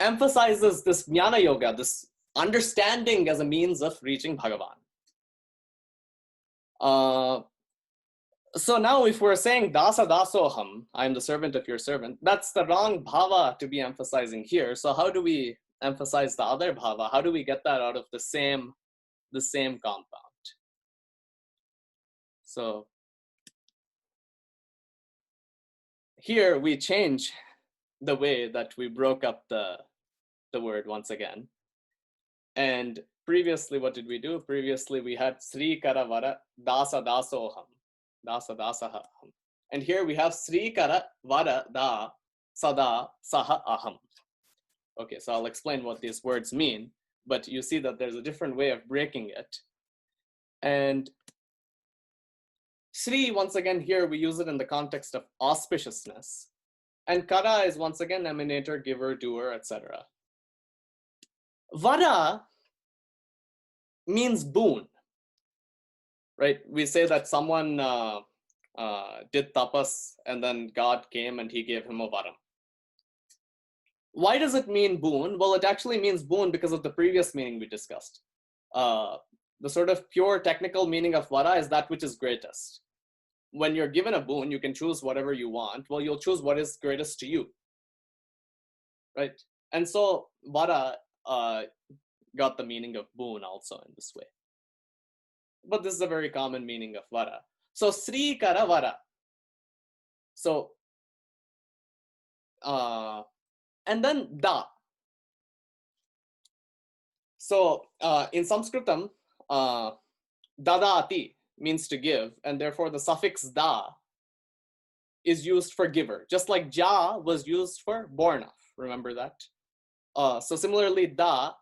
emphasizes this jnana yoga, this understanding as a means of reaching Bhagavan. So now if we're saying dasa dasoham, I'm the servant of your servant, that's the wrong bhava to be emphasizing here. So how do we emphasize the other bhava? How do we get that out of the same compound? So here we change the way that we broke up the word once again. And previously, what did we do? Previously, we had Sri Karavara Dasa Dasoham. Dasa Dasaham. And here we have Sri Karavara Da Sada Saha Aham. Okay, so I'll explain what these words mean, but you see that there's a different way of breaking it. And Sri, once again, here we use it in the context of auspiciousness. And Kara is once again emanator, giver, doer, etc. Vara means boon, right? We say that someone did tapas and then God came and he gave him a vara. Why does it mean boon? Well, it actually means boon because of the previous meaning we discussed. The sort of pure technical meaning of vara is that which is greatest. When you're given a boon, you can choose whatever you want. Well, you'll choose what is greatest to you, right? And so vara got the meaning of boon also in this way. But this is a very common meaning of vara. So Sri Kara Vara. So, and then Da. So in Sanskritam, Dadati means to give, and therefore the suffix Da is used for giver, just like Ja was used for born of. Remember that? So similarly, Da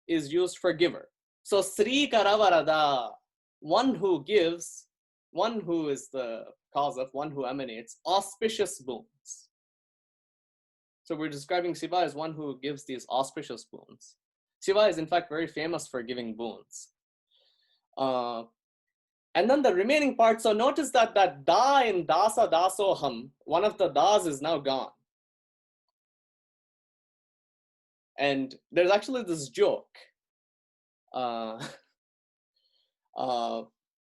is used for giver. So Sri Karavarada, one who gives, one who is the cause of, one who emanates auspicious boons. So we're describing Shiva as one who gives these auspicious boons. Shiva is in fact very famous for giving boons. And then the remaining part, so notice that da in dasa dasoham, one of the das is now gone. And there's actually this joke.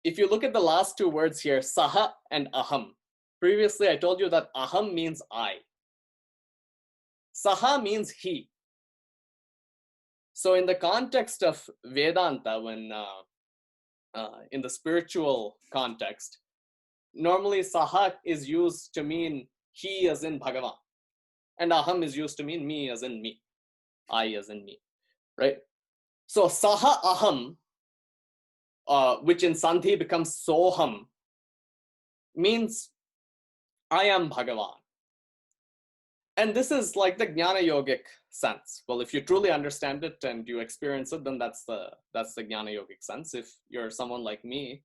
if you look at the last two words here, saha and aham, previously I told you that aham means I. Saha means he. So in the context of Vedanta, when in the spiritual context, normally saha is used to mean he as in Bhagavan. And aham is used to mean me as in me. I as in me, right? So saha aham, which in Sandhi becomes soham, means I am Bhagavan. And this is like the Jnana Yogic sense. Well, if you truly understand it and you experience it, then that's the Jnana Yogic sense. If you're someone like me,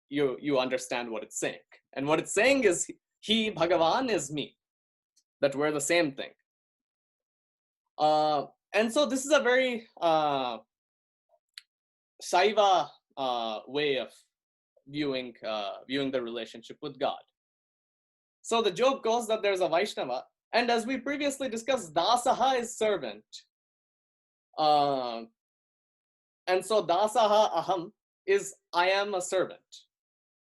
you understand what it's saying. And what it's saying is he, Bhagavan, is me. That we're the same thing. And so this is a very Saiva way of viewing the relationship with God. So the joke goes that there's a Vaishnava, and as we previously discussed, dasaha is servant. And so dasaha aham is I am a servant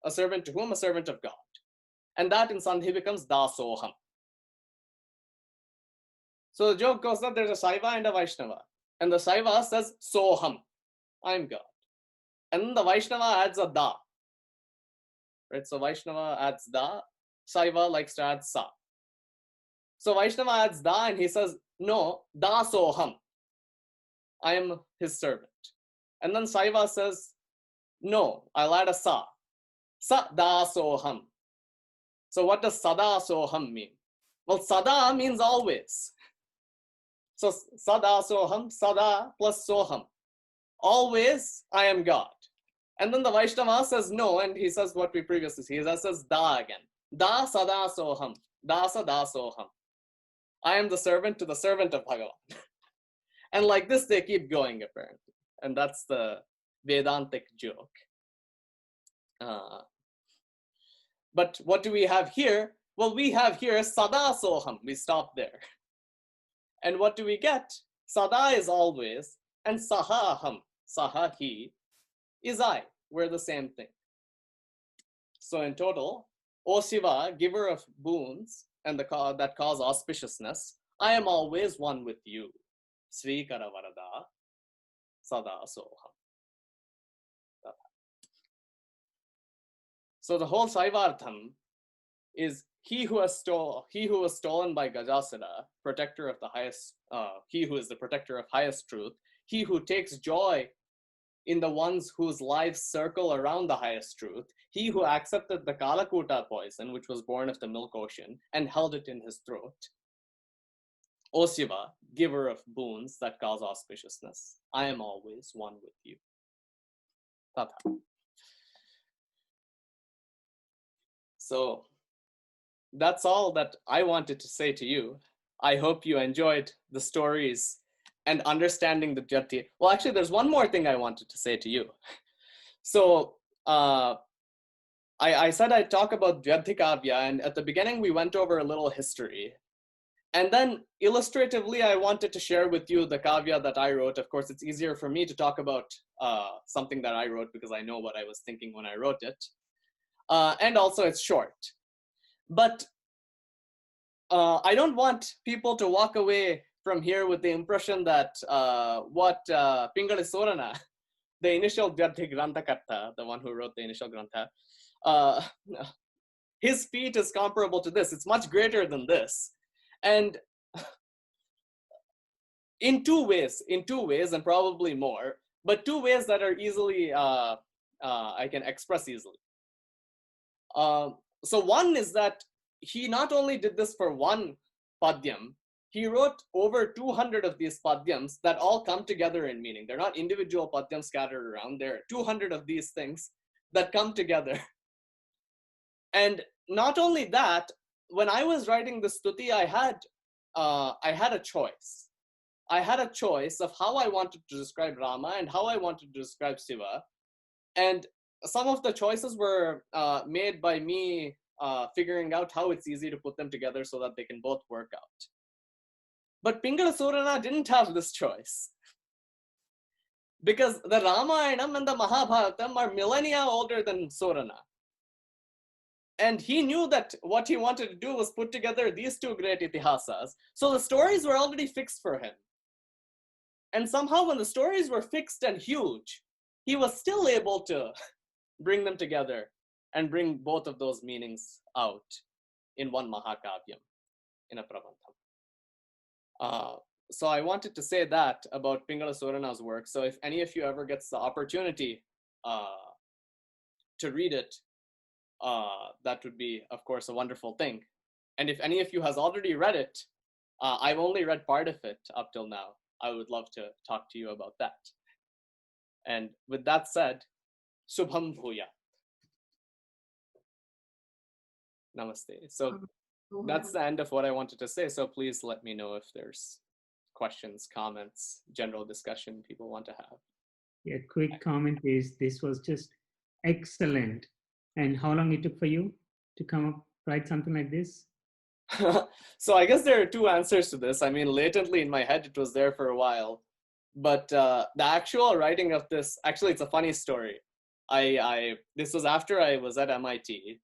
to whom? A servant of God. And that in Sandhi becomes dasoham. So the joke goes that there's a Saiva and a Vaishnava. And the Saiva says soham, I'm God. And then the Vaishnava adds a da. Right? So Vaishnava adds da, Saiva likes to add sa. So Vaishnava adds da and he says, no, da soham. I am his servant. And then Saiva says, no, I'll add a sa. Sa da soham. So what does sada soham mean? Well, sada means always. So sada soham, sada plus soham. Always I am God. And then the Vaishnava says no, and he says what we previously see. He says da again. Da sada soham. Da sada soham. I am the servant to the servant of Bhagavan. And like this, they keep going apparently. And that's the Vedantic joke. But what do we have here? Well, we have here sada soham. We stop there. And what do we get? Sada is always, and saha aham, saha he, is I. We're the same thing. So in total, O Shiva, giver of boons and that cause auspiciousness, I am always one with you. Srikara Varada Sada Soham. So the whole Saivartham is he who was stolen by Gajasura, protector of the highest, he who is the protector of highest truth, he who takes joy in the ones whose lives circle around the highest truth, he who accepted the Kalakuta poison, which was born of the milk ocean, and held it in his throat. O Shiva, giver of boons that cause auspiciousness, I am always one with you. Tata. So that's all that I wanted to say to you. I hope you enjoyed the stories and understanding the Dvyarthi. Well, actually, there's one more thing I wanted to say to you. So I said I'd talk about Dvyarthikavya, and at the beginning we went over a little history. And then illustratively, I wanted to share with you the kavya that I wrote. Of course, it's easier for me to talk about something that I wrote because I know what I was thinking when I wrote it. And also it's short. But I don't want people to walk away from here with the impression that what Pingala Surana, the initial Dvyarthi Grantakarta, the one who wrote the initial Grantha, his feat is comparable to this. It's much greater than this. And in two ways, and probably more, but two ways that are easily, I can express easily. So one is that he not only did this for one padyam, he wrote over 200 of these padyams that all come together in meaning. They're not individual padyams scattered around. There are 200 of these things that come together. And not only that, when I was writing the stuti, I had a choice. I had a choice of how I wanted to describe Rama and how I wanted to describe Shiva. And some of the choices were made by me figuring out how it's easy to put them together so that they can both work out. But Pingala Surana didn't have this choice. Because the Ramayanam and the Mahabharatam are millennia older than Surana. And he knew that what he wanted to do was put together these two great itihasas. So the stories were already fixed for him. And somehow when the stories were fixed and huge, he was still able to bring them together and bring both of those meanings out in one Mahakavyam, in a Prabantham. So I wanted to say that about Pingala Surana's work. So if any of you ever gets the opportunity to read it, that would be, of course, a wonderful thing. And if any of you has already read it, I've only read part of it up till now. I would love to talk to you about that. And with that said, Shubham Bhuya. Namaste. So that's the end of what I wanted to say. So please let me know if there's questions, comments, general discussion people want to have. Yeah, quick comment is this was just excellent. And how long it took for you to come up, write something like this? So I guess there are two answers to this. I mean, latently in my head, it was there for a while. But the actual writing of this, actually, it's a funny story. This was after I was at MIT.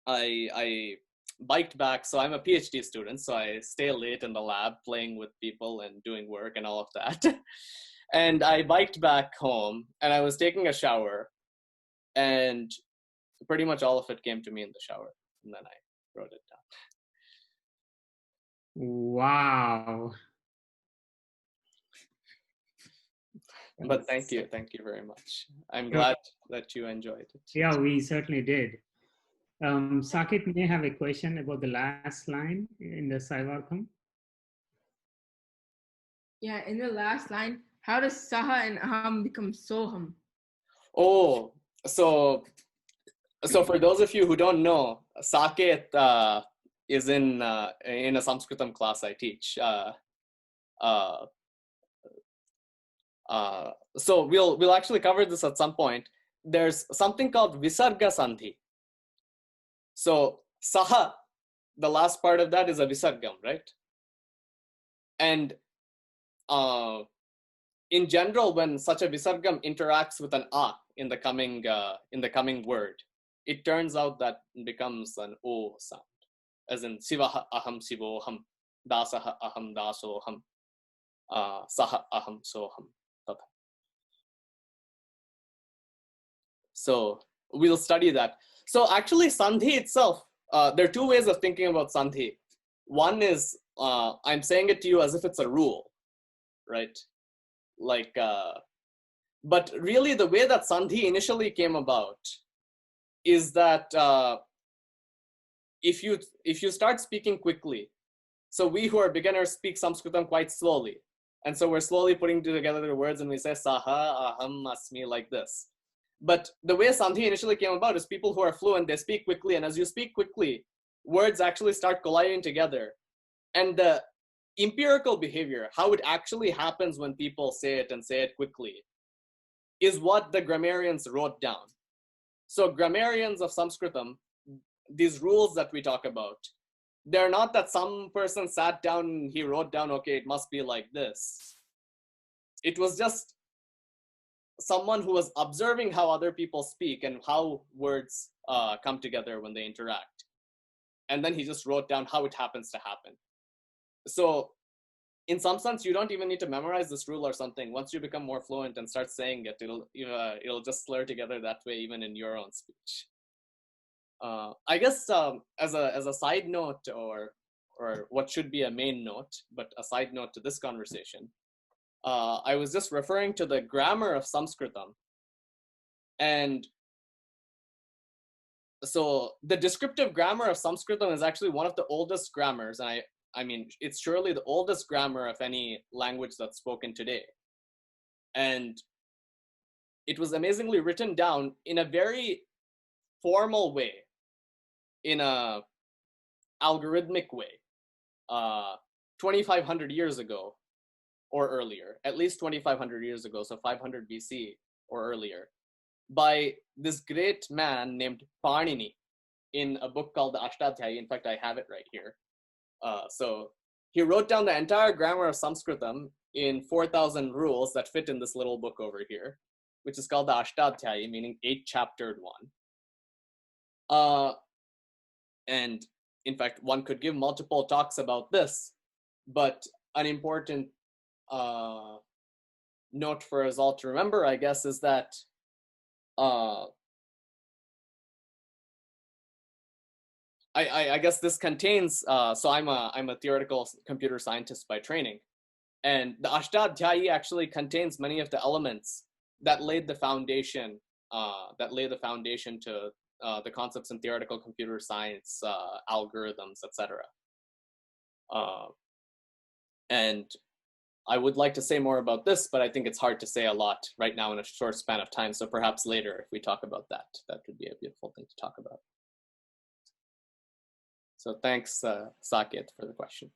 I biked back. So I'm a PhD student, so I stay late in the lab playing with people and doing work and all of that. And I biked back home and I was taking a shower, and pretty much all of it came to me in the shower. And then I wrote it down. Wow. But thank you very much. I'm glad that you enjoyed it. Yeah, we certainly did. Sakit may have a question about the last line in the Saivartham. Yeah, in the last line, how does Saha and Aham become Soham? Oh, so for those of you who don't know, Saket is in a Sanskritam class I teach. So we'll actually cover this at some point. There's something called Visarga Sandhi. So Saha, the last part of that is a Visargam, right? And in general, when such a Visargam interacts with an A in the coming word, it turns out that it becomes an O sound, as in Sivaha Aham Sivoham, Dasaha Aham Dasoham, Saha Aham Soham. So we'll study that. So actually Sandhi itself, there are two ways of thinking about Sandhi. One is, I'm saying it to you as if it's a rule, right? Like, but really the way that Sandhi initially came about is that if you start speaking quickly, so we who are beginners speak Sanskritam quite slowly. And so we're slowly putting together the words and we say Saha, Aham, Asmi, like this. But the way Sandhi initially came about is people who are fluent, they speak quickly. And as you speak quickly, words actually start colliding together. And the empirical behavior, how it actually happens when people say it and say it quickly, is what the grammarians wrote down. So grammarians of Sanskritam, these rules that we talk about, they're not that some person sat down and he wrote down, okay, it must be like this. It was just someone who was observing how other people speak and how words come together when they interact. And then he just wrote down how it happens to happen. So in some sense, you don't even need to memorize this rule or something. Once you become more fluent and start saying it, it'll just slur together that way, even in your own speech. I guess as a side note, or what should be a main note, but a side note to this conversation, I was just referring to the grammar of Sanskritam. And so the descriptive grammar of Sanskritam is actually one of the oldest grammars. And I mean, it's surely the oldest grammar of any language that's spoken today. And it was amazingly written down in a very formal way, in a algorithmic way, 2,500 years ago or earlier, at least 2,500 years ago, so 500 BC or earlier, by this great man named Panini in a book called the Ashtadhyayi. In fact, I have it right here. So he wrote down the entire grammar of Sanskritam in 4,000 rules that fit in this little book over here, which is called the Ashtadhyayi, meaning 8-chaptered one. And in fact, one could give multiple talks about this, but an important note for us all to remember, I guess, is that I guess this contains, so I'm a theoretical computer scientist by training, and the Ashtadhyayi actually contains many of the elements that laid the foundation, to the concepts in theoretical computer science, algorithms, etc. And I would like to say more about this, but I think it's hard to say a lot right now in a short span of time. So perhaps later, if we talk about that, that would be a beautiful thing to talk about. So thanks, Saket, for the question.